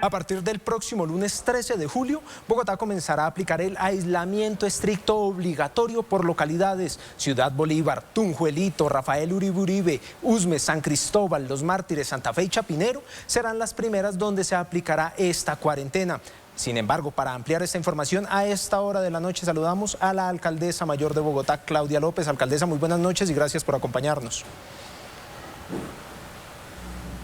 A partir del próximo lunes 13 de julio, Bogotá comenzará a aplicar el aislamiento estricto obligatorio por localidades. Ciudad Bolívar, Tunjuelito, Rafael Uribe Uribe, Usme, San Cristóbal, Los Mártires, Santa Fe y Chapinero serán las primeras donde se aplicará esta cuarentena. Sin embargo, para ampliar esta información, a esta hora de la noche saludamos a la alcaldesa mayor de Bogotá, Claudia López. Alcaldesa, muy buenas noches y gracias por acompañarnos.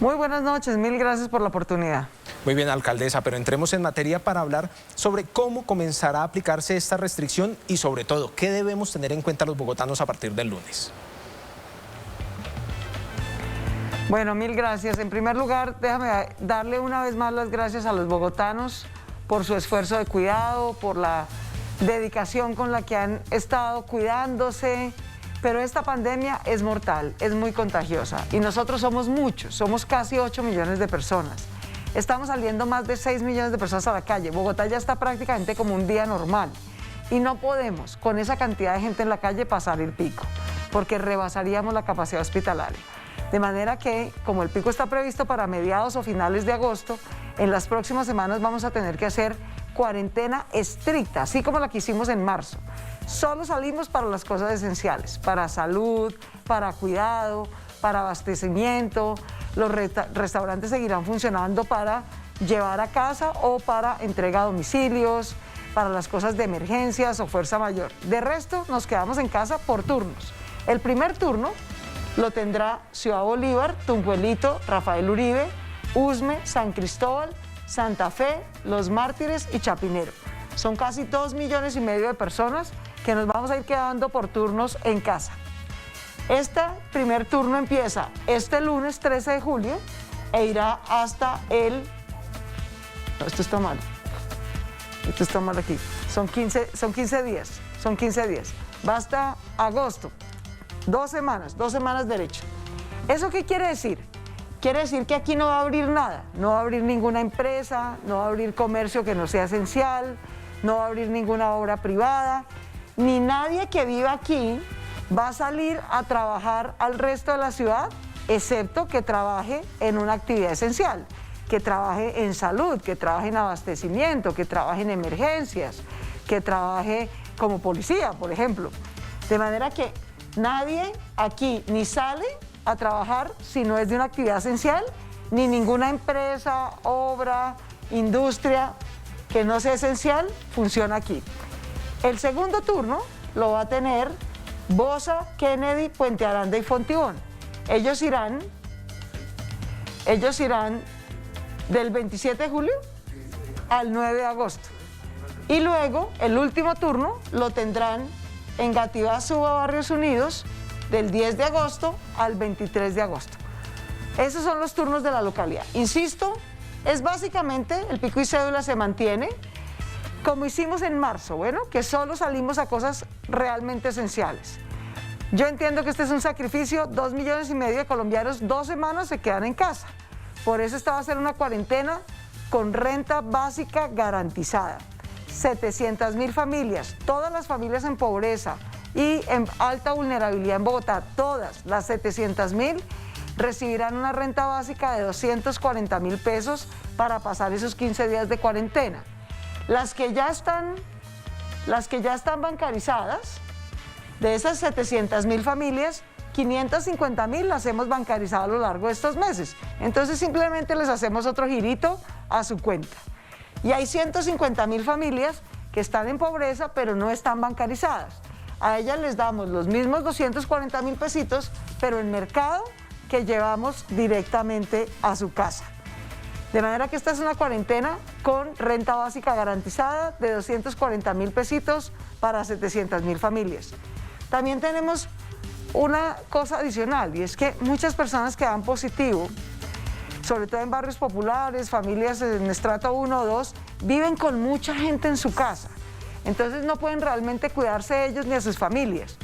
Muy buenas noches, mil gracias por la oportunidad. Muy bien, alcaldesa, pero entremos en materia para hablar sobre cómo comenzará a aplicarse esta restricción y sobre todo, ¿qué debemos tener en cuenta los bogotanos a partir del lunes? Bueno, mil gracias. En primer lugar, déjame darle una vez más las gracias a los bogotanos por su esfuerzo de cuidado, por la dedicación con la que han estado cuidándose. Pero esta pandemia es mortal, es muy contagiosa y nosotros somos muchos, somos casi 8 millones de personas. Estamos saliendo más de 6 millones de personas a la calle. Bogotá ya está prácticamente como un día normal y no podemos con esa cantidad de gente en la calle pasar el pico porque rebasaríamos la capacidad hospitalaria. De manera que, como el pico está previsto para mediados o finales de agosto, en las próximas semanas vamos a tener que hacer cuarentena estricta, así como la que hicimos en marzo. Solo salimos para las cosas esenciales, para salud, para cuidado, para abastecimiento. Los restaurantes seguirán funcionando para llevar a casa o para entrega a domicilios, para las cosas de emergencias o fuerza mayor. De resto, nos quedamos en casa por turnos. El primer turno lo tendrá Ciudad Bolívar, Tunjuelito, Rafael Uribe, Usme, San Cristóbal, Santa Fe, Los Mártires y Chapinero. Son casi 2,5 millones de personas que nos vamos a ir quedando por turnos en casa. Este primer turno empieza este lunes 13 de julio e irá hasta el... No, esto está mal. Esto está mal aquí. Son 15 días. Va hasta agosto. 2 semanas derecho. ¿Eso qué quiere decir? Quiere decir que aquí no va a abrir nada. No va a abrir ninguna empresa, no va a abrir comercio que no sea esencial, no va a abrir ninguna obra privada, ni nadie que viva aquí va a salir a trabajar al resto de la ciudad, excepto que trabaje en una actividad esencial, que trabaje en salud, que trabaje en abastecimiento, que trabaje en emergencias, que trabaje como policía, por ejemplo. De manera que nadie aquí ni sale a trabajar si no es de una actividad esencial, ni ninguna empresa, obra, industria que no sea esencial funciona aquí. El segundo turno lo va a tener Bosa, Kennedy, Puente Aranda y Fontibón. Ellos irán del 27 de julio al 9 de agosto. Y luego el último turno lo tendrán en Gativá, Suba, Barrios Unidos, del 10 de agosto al 23 de agosto. Esos son los turnos de la localidad. Insisto, es básicamente, el pico y cédula se mantiene, como hicimos en marzo, bueno, que solo salimos a cosas realmente esenciales. Yo entiendo que este es un sacrificio, 2,5 millones de colombianos, 2 semanas se quedan en casa. Por eso esta va a ser una cuarentena con renta básica garantizada. 700,000 familias, todas las familias en pobreza y en alta vulnerabilidad en Bogotá, todas las 700,000 recibirán una renta básica de 240,000 pesos para pasar esos 15 días de cuarentena. Las que ya están bancarizadas, de esas 700,000 familias, 550,000 las hemos bancarizado a lo largo de estos meses. Entonces simplemente les hacemos otro girito a su cuenta. Y hay 150,000 familias que están en pobreza pero no están bancarizadas. A ellas les damos los mismos 240,000 pesitos, pero en mercado que llevamos directamente a su casa. De manera que esta es una cuarentena con renta básica garantizada de 240,000 pesitos para 700,000 familias. También tenemos una cosa adicional y es que muchas personas que dan positivo, sobre todo en barrios populares, familias en estrato 1 o 2, viven con mucha gente en su casa. Entonces no pueden realmente cuidarse ellos ni a sus familias.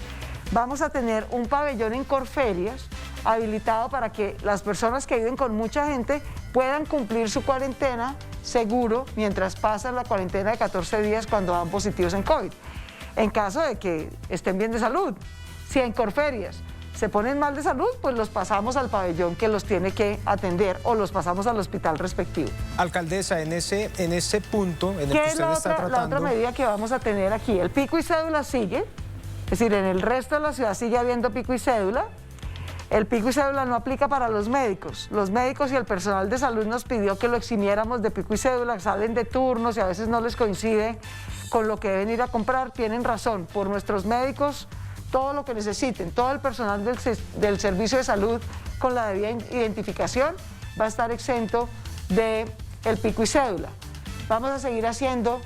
Vamos a tener un pabellón en Corferias habilitado para que las personas que viven con mucha gente puedan cumplir su cuarentena seguro mientras pasan la cuarentena de 14 días cuando dan positivos en COVID. En caso de que estén bien de salud, si en Corferias se ponen mal de salud, pues los pasamos al pabellón que los tiene que atender o los pasamos al hospital respectivo. Alcaldesa, en ese punto en el que ¿Qué es usted está tratando... la otra medida que vamos a tener aquí? El pico y cédula sigue, es decir, en el resto de la ciudad sigue habiendo pico y cédula. El pico y cédula no aplica para los médicos. Los médicos y el personal de salud nos pidió que lo eximiéramos de pico y cédula, salen de turnos y a veces no les coincide con lo que deben ir a comprar. Tienen razón, por nuestros médicos, todo lo que necesiten, todo el personal del servicio de salud con la debida identificación va a estar exento del pico y cédula. Vamos a seguir haciendo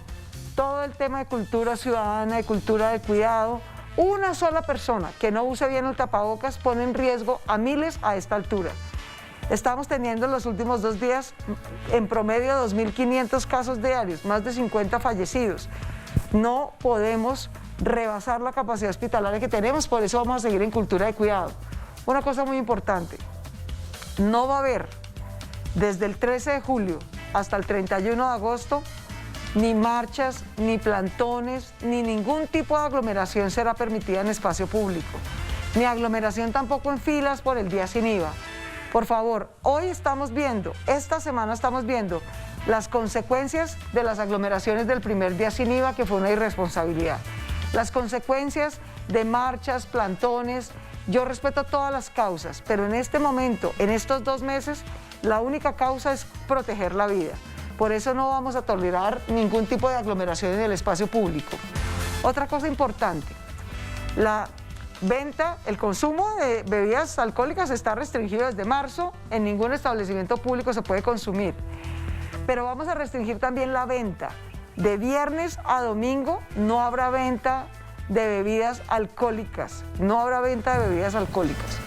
todo el tema de cultura ciudadana, de cultura de cuidado. Una sola persona que no use bien el tapabocas pone en riesgo a miles a esta altura. Estamos teniendo en los últimos 2 días en promedio 2.500 casos diarios, más de 50 fallecidos. No podemos rebasar la capacidad hospitalaria que tenemos, por eso vamos a seguir en cultura de cuidado. Una cosa muy importante, no va a haber desde el 13 de julio hasta el 31 de agosto ni marchas, ni plantones, ni ningún tipo de aglomeración será permitida en espacio público, ni aglomeración tampoco en filas por el día sin IVA. Por favor, hoy estamos viendo, esta semana estamos viendo las consecuencias de las aglomeraciones del primer día sin IVA, que fue una irresponsabilidad. Las consecuencias de marchas, plantones. Yo respeto todas las causas, pero en este momento, en estos 2 meses, la única causa es proteger la vida. Por eso no vamos a tolerar ningún tipo de aglomeración en el espacio público. Otra cosa importante, la venta, el consumo de bebidas alcohólicas está restringido desde marzo, en ningún establecimiento público se puede consumir. Pero vamos a restringir también la venta. De viernes a domingo no habrá venta de bebidas alcohólicas, no habrá venta de bebidas alcohólicas.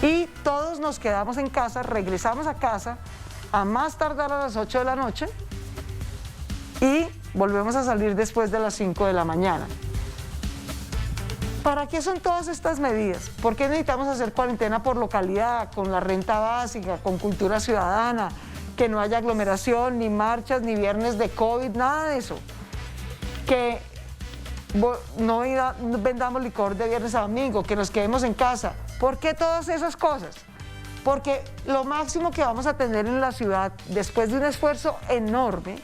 Y todos nos quedamos en casa, regresamos a casa a más tardar a las 8 de la noche y volvemos a salir después de las 5 de la mañana. ¿Para qué son todas estas medidas? ¿Por qué necesitamos hacer cuarentena por localidad, con la renta básica, con cultura ciudadana, que no haya aglomeración, ni marchas, ni viernes de COVID, nada de eso? Que no vendamos licor de viernes a domingo, que nos quedemos en casa. ¿Por qué todas esas cosas? Porque lo máximo que vamos a tener en la ciudad, después de un esfuerzo enorme,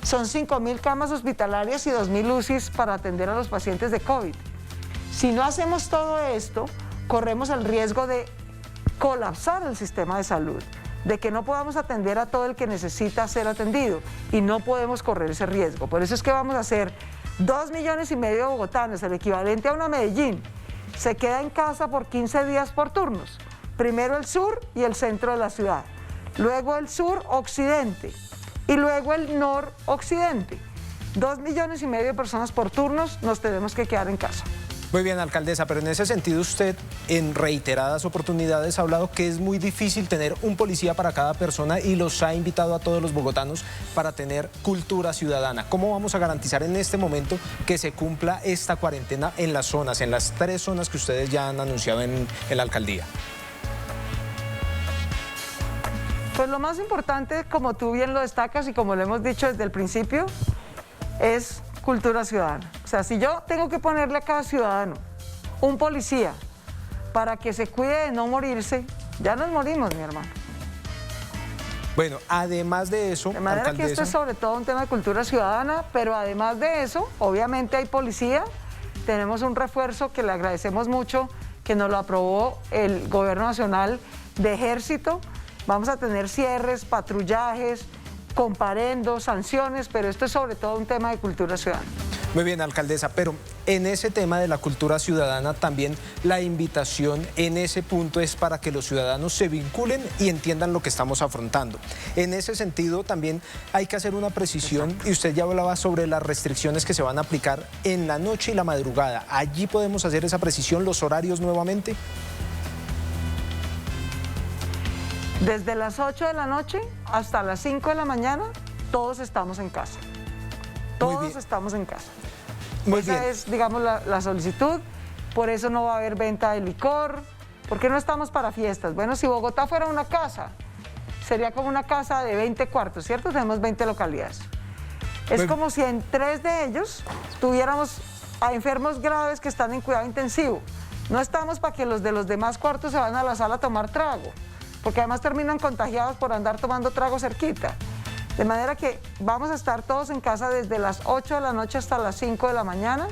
son 5.000 camas hospitalarias y 2.000 UCIs para atender a los pacientes de COVID. Si no hacemos todo esto, corremos el riesgo de colapsar el sistema de salud, de que no podamos atender a todo el que necesita ser atendido, y no podemos correr ese riesgo. Por eso es que vamos a hacer 2,5 millones de bogotanos, el equivalente a una Medellín, se queda en casa por 15 días por turnos. Primero el sur y el centro de la ciudad, luego el sur occidente y luego el noroccidente. 2,5 millones de personas por turnos nos tenemos que quedar en casa. Muy bien, alcaldesa, pero en ese sentido usted en reiteradas oportunidades ha hablado que es muy difícil tener un policía para cada persona y los ha invitado a todos los bogotanos para tener cultura ciudadana. ¿Cómo vamos a garantizar en este momento que se cumpla esta cuarentena en las zonas, en las 3 zonas que ustedes ya han anunciado en la alcaldía? Pues lo más importante, como tú bien lo destacas y como lo hemos dicho desde el principio, es cultura ciudadana. O sea, si yo tengo que ponerle a cada ciudadano un policía para que se cuide de no morirse, ya nos morimos, mi hermano. Bueno, además de eso, de manera alcaldesa, que esto es sobre todo un tema de cultura ciudadana, pero además de eso, obviamente hay policía, tenemos un refuerzo que le agradecemos mucho, que nos lo aprobó el Gobierno Nacional de Ejército. Vamos a tener cierres, patrullajes, comparendos, sanciones, pero esto es sobre todo un tema de cultura ciudadana. Muy bien, alcaldesa, pero en ese tema de la cultura ciudadana también la invitación en ese punto es para que los ciudadanos se vinculen y entiendan lo que estamos afrontando. En ese sentido también hay que hacer una precisión. Exacto. Y usted ya hablaba sobre las restricciones que se van a aplicar en la noche y la madrugada. ¿Allí podemos hacer esa precisión, los horarios nuevamente? Desde las 8 de la noche hasta las 5 de la mañana, todos estamos en casa. Todos estamos en casa. Esa es, digamos, la solicitud. Por eso no va a haber venta de licor, porque no estamos para fiestas. Bueno, si Bogotá fuera una casa, sería como una casa de 20 cuartos, ¿cierto? Tenemos 20 localidades. Es como si en 3 de ellos tuviéramos a enfermos graves que están en cuidado intensivo. No estamos para que los de los demás cuartos se van a la sala a tomar trago, porque además terminan contagiados por andar tomando trago cerquita. De manera que vamos a estar todos en casa desde las 8 de la noche hasta las 5 de la mañana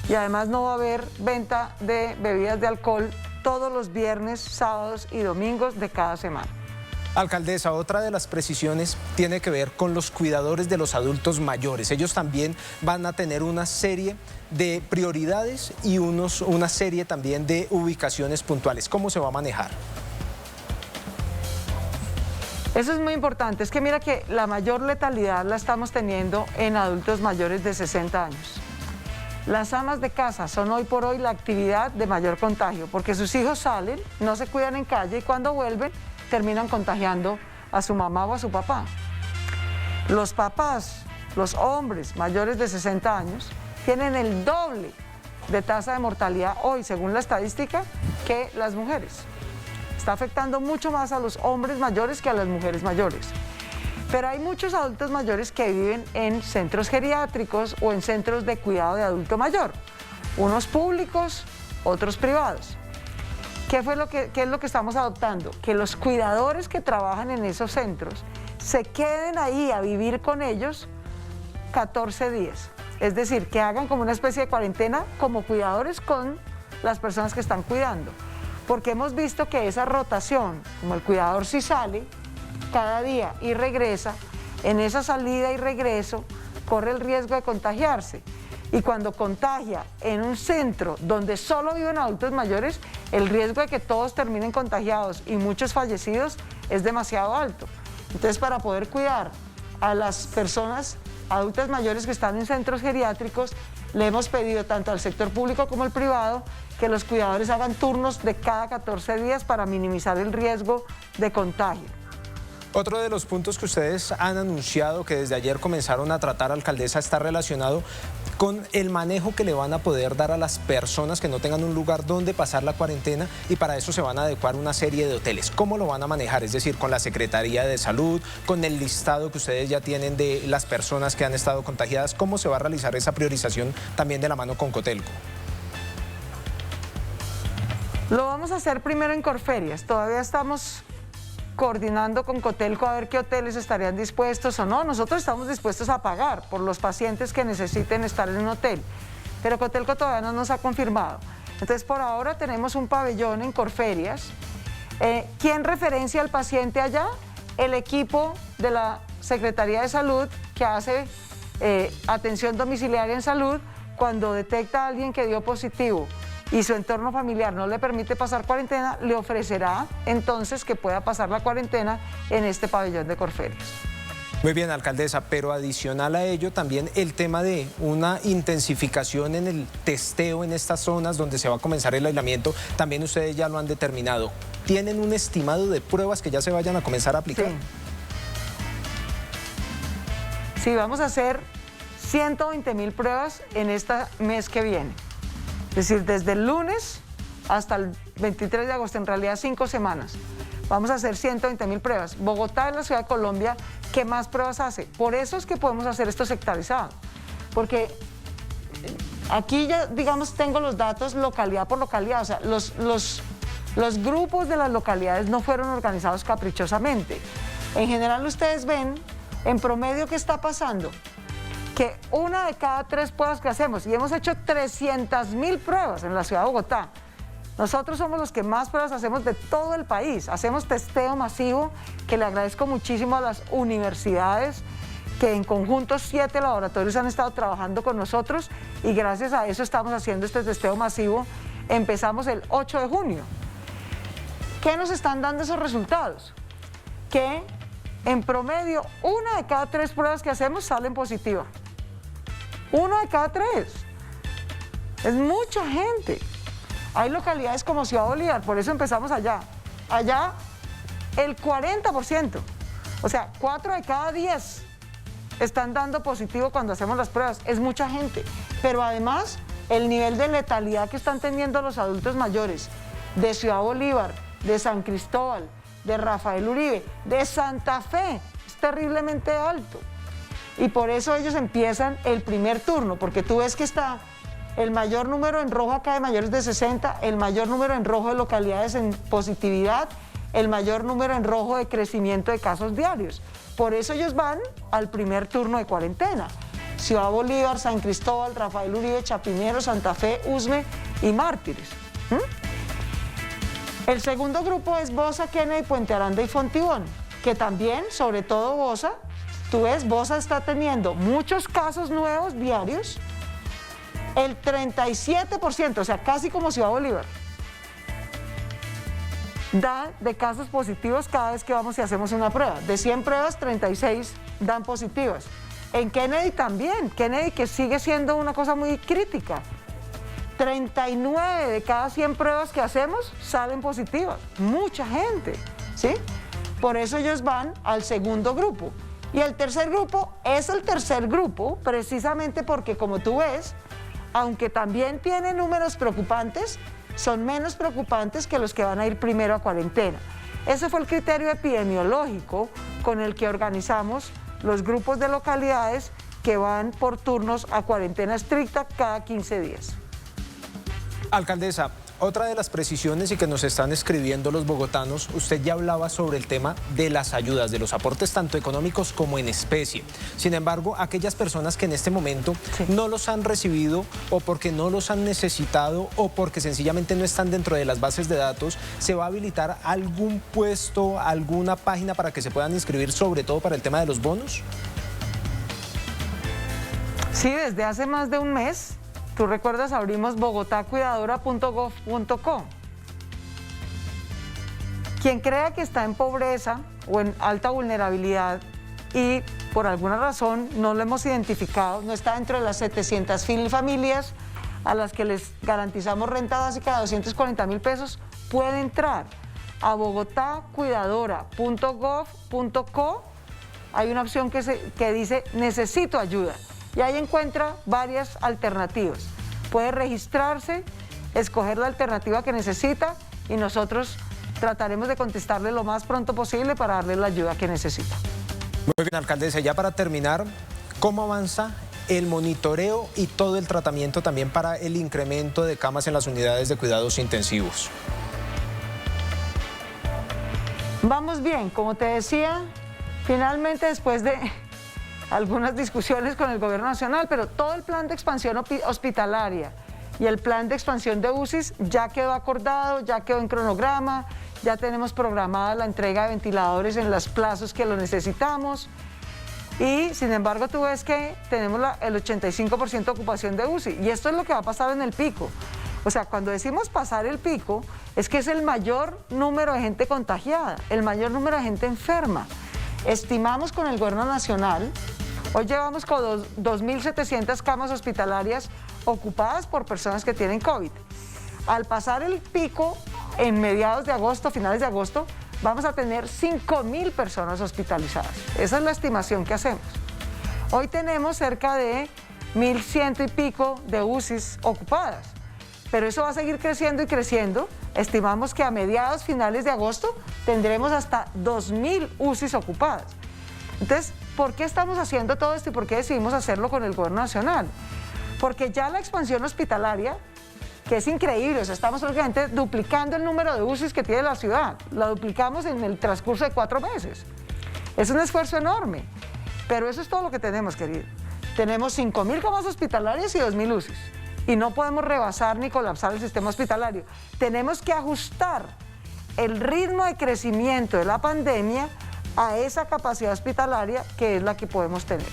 y además no va a haber venta de bebidas de alcohol todos los viernes, sábados y domingos de cada semana. Alcaldesa, otra de las precisiones tiene que ver con los cuidadores de los adultos mayores. Ellos también van a tener una serie de prioridades y una serie también de ubicaciones puntuales. ¿Cómo se va a manejar? Eso es muy importante. Es que mira que la mayor letalidad la estamos teniendo en adultos mayores de 60 años. Las amas de casa son hoy por hoy la actividad de mayor contagio, porque sus hijos salen, no se cuidan en calle y cuando vuelven terminan contagiando a su mamá o a su papá. Los papás, los hombres mayores de 60 años, tienen el doble de tasa de mortalidad hoy, según la estadística, que las mujeres. Está afectando mucho más a los hombres mayores que a las mujeres mayores. Pero hay muchos adultos mayores que viven en centros geriátricos o en centros de cuidado de adulto mayor, unos públicos, otros privados. ¿Qué es lo que estamos adoptando? Que los cuidadores que trabajan en esos centros se queden ahí a vivir con ellos 14 días. Es decir, que hagan como una especie de cuarentena como cuidadores con las personas que están cuidando. Porque hemos visto que esa rotación, como el cuidador sí sale cada día y regresa, en esa salida y regreso corre el riesgo de contagiarse. Y cuando contagia en un centro donde solo viven adultos mayores, el riesgo de que todos terminen contagiados y muchos fallecidos es demasiado alto. Entonces, para poder cuidar a las personas adultas mayores que están en centros geriátricos, le hemos pedido tanto al sector público como al privado que los cuidadores hagan turnos de cada 14 días para minimizar el riesgo de contagio. Otro de los puntos que ustedes han anunciado que desde ayer comenzaron a tratar, alcaldesa, está relacionado con el manejo que le van a poder dar a las personas que no tengan un lugar donde pasar la cuarentena y para eso se van a adecuar una serie de hoteles. ¿Cómo lo van a manejar? Es decir, con la Secretaría de Salud, con el listado que ustedes ya tienen de las personas que han estado contagiadas. ¿Cómo se va a realizar esa priorización también de la mano con Cotelco? Lo vamos a hacer primero en Corferias. Todavía estamos coordinando con Cotelco a ver qué hoteles estarían dispuestos o no. Nosotros estamos dispuestos a pagar por los pacientes que necesiten estar en un hotel, pero Cotelco todavía no nos ha confirmado. Entonces, por ahora tenemos un pabellón en Corferias. ¿Quién referencia al paciente allá? El equipo de la Secretaría de Salud que hace atención domiciliaria en salud cuando detecta a alguien que dio positivo y su entorno familiar no le permite pasar cuarentena, le ofrecerá entonces que pueda pasar la cuarentena en este pabellón de Corferias. Muy bien, alcaldesa, pero adicional a ello también el tema de una intensificación en el testeo en estas zonas donde se va a comenzar el aislamiento, también ustedes ya lo han determinado. ¿Tienen un estimado de pruebas que ya se vayan a comenzar a aplicar? Sí, vamos a hacer 120.000 pruebas en este mes que viene. Es decir, desde el lunes hasta el 23 de agosto, en realidad 5 semanas. Vamos a hacer 120.000 pruebas. Bogotá es la ciudad de Colombia que más pruebas hace. Por eso es que podemos hacer esto sectorizado. Porque aquí ya, digamos, tengo los datos localidad por localidad. O sea, los grupos de las localidades no fueron organizados caprichosamente. En general, ustedes ven, en promedio, ¿qué está pasando? Que 1 de cada 3 pruebas que hacemos, y hemos hecho 300.000 pruebas en la ciudad de Bogotá. Nosotros somos los que más pruebas hacemos de todo el país. Hacemos testeo masivo, que le agradezco muchísimo a las universidades, que en conjunto 7 laboratorios han estado trabajando con nosotros y gracias a eso estamos haciendo este testeo masivo. Empezamos el 8 de junio. ¿Qué nos están dando esos resultados? Que en promedio 1 de cada 3 pruebas que hacemos salen positivas. 1 de cada 3. Es mucha gente. Hay localidades como Ciudad Bolívar, por eso empezamos allá. Allá el 40%, o sea, 4 de cada 10 están dando positivo cuando hacemos las pruebas. Es mucha gente, pero además el nivel de letalidad que están teniendo los adultos mayores de Ciudad Bolívar, de San Cristóbal, de Rafael Uribe, de Santa Fe, es terriblemente alto. Y por eso ellos empiezan el primer turno, porque tú ves que está el mayor número en rojo acá de mayores de 60, el mayor número en rojo de localidades en positividad, el mayor número en rojo de crecimiento de casos diarios. Por eso ellos van al primer turno de cuarentena. Ciudad Bolívar, San Cristóbal, Rafael Uribe, Chapinero, Santa Fe, Usme y Mártires. El segundo grupo es Bosa, Kennedy, Puente Aranda y Fontibón, que también, sobre todo Bosa, tú ves, Bosa está teniendo muchos casos nuevos diarios, el 37%, o sea, casi como Ciudad Bolívar, da de casos positivos cada vez que vamos y hacemos una prueba. De 100 pruebas, 36 dan positivas. En Kennedy también, Kennedy que sigue siendo una cosa muy crítica. 39 de cada 100 pruebas que hacemos salen positivas. Mucha gente, ¿sí? Por eso ellos van al segundo grupo. Y el tercer grupo es el tercer grupo precisamente porque, como tú ves, aunque también tiene números preocupantes, son menos preocupantes que los que van a ir primero a cuarentena. Ese fue el criterio epidemiológico con el que organizamos los grupos de localidades que van por turnos a cuarentena estricta cada 15 días. Alcaldesa, otra de las precisiones y que nos están escribiendo los bogotanos, usted ya hablaba sobre el tema de las ayudas, de los aportes tanto económicos como en especie. Sin embargo, aquellas personas que en este momento no los han recibido o porque no los han necesitado o porque sencillamente no están dentro de las bases de datos, ¿se va a habilitar algún puesto, alguna página para que se puedan inscribir, sobre todo para el tema de los bonos? Sí, desde hace más de un mes. Tú recuerdas, abrimos bogotacuidadora.gov.co. Quien crea que está en pobreza o en alta vulnerabilidad y por alguna razón no lo hemos identificado, no está dentro de las 700.000 familias a las que les garantizamos renta básica de 240.000 pesos, puede entrar a bogotacuidadora.gov.co. Hay una opción que dice necesito ayuda. Y ahí encuentra varias alternativas. Puede registrarse, escoger la alternativa que necesita y nosotros trataremos de contestarle lo más pronto posible para darle la ayuda que necesita. Muy bien, alcaldesa, ya para terminar, ¿cómo avanza el monitoreo y todo el tratamiento también para el incremento de camas en las unidades de cuidados intensivos? Vamos bien, como te decía, finalmente después de algunas discusiones con el gobierno nacional, pero todo el plan de expansión hospitalaria y el plan de expansión de UCIs ya quedó acordado, ya quedó en cronograma, ya tenemos programada la entrega de ventiladores en los plazos que lo necesitamos y sin embargo tú ves que tenemos el 85% de ocupación de UCI y esto es lo que va a pasar en el pico. O sea, cuando decimos pasar el pico es que es el mayor número de gente contagiada, el mayor número de gente enferma. Estimamos con el gobierno nacional, hoy llevamos con 2.700 camas hospitalarias ocupadas por personas que tienen COVID. Al pasar el pico, en mediados de agosto, finales de agosto, vamos a tener 5.000 personas hospitalizadas. Esa es la estimación que hacemos. Hoy tenemos cerca de 1.100 y pico de UCIs ocupadas, pero eso va a seguir creciendo y creciendo. Estimamos que a mediados, finales de agosto, tendremos hasta 2.000 UCIs ocupadas. Entonces, ¿por qué estamos haciendo todo esto y por qué decidimos hacerlo con el gobierno nacional? Porque ya la expansión hospitalaria, que es increíble, o sea, estamos prácticamente duplicando el número de UCIs que tiene la ciudad, la duplicamos en el transcurso de 4 meses. Es un esfuerzo enorme, pero eso es todo lo que tenemos, querido. Tenemos 5.000 camas hospitalarias y 2.000 UCIs. Y no podemos rebasar ni colapsar el sistema hospitalario. Tenemos que ajustar el ritmo de crecimiento de la pandemia a esa capacidad hospitalaria que es la que podemos tener.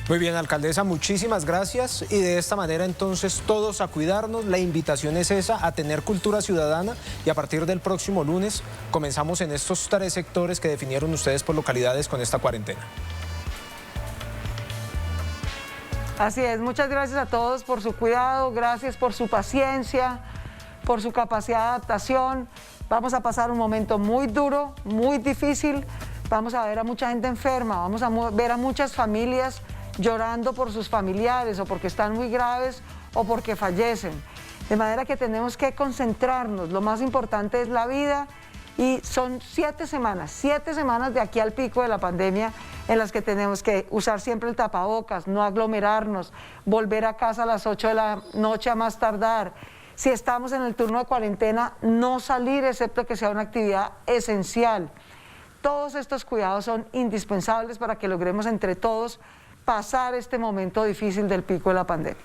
Muy bien, alcaldesa, muchísimas gracias y de esta manera entonces todos a cuidarnos. La invitación es esa, a tener cultura ciudadana y a partir del próximo lunes comenzamos en estos 3 sectores que definieron ustedes por localidades con esta cuarentena. Así es, muchas gracias a todos por su cuidado, gracias por su paciencia, por su capacidad de adaptación. Vamos a pasar un momento muy duro, muy difícil, vamos a ver a mucha gente enferma, vamos a ver a muchas familias llorando por sus familiares o porque están muy graves o porque fallecen. De manera que tenemos que concentrarnos, lo más importante es la vida y son 7 semanas de aquí al pico de la pandemia en las que tenemos que usar siempre el tapabocas, no aglomerarnos, volver a casa a las 8 de la noche a más tardar. Si estamos en el turno de cuarentena, no salir excepto que sea una actividad esencial. Todos estos cuidados son indispensables para que logremos entre todos pasar este momento difícil del pico de la pandemia.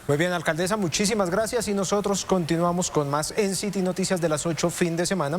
Muy bien, alcaldesa, muchísimas gracias y nosotros continuamos con más en City Noticias de las 8 fin de semana.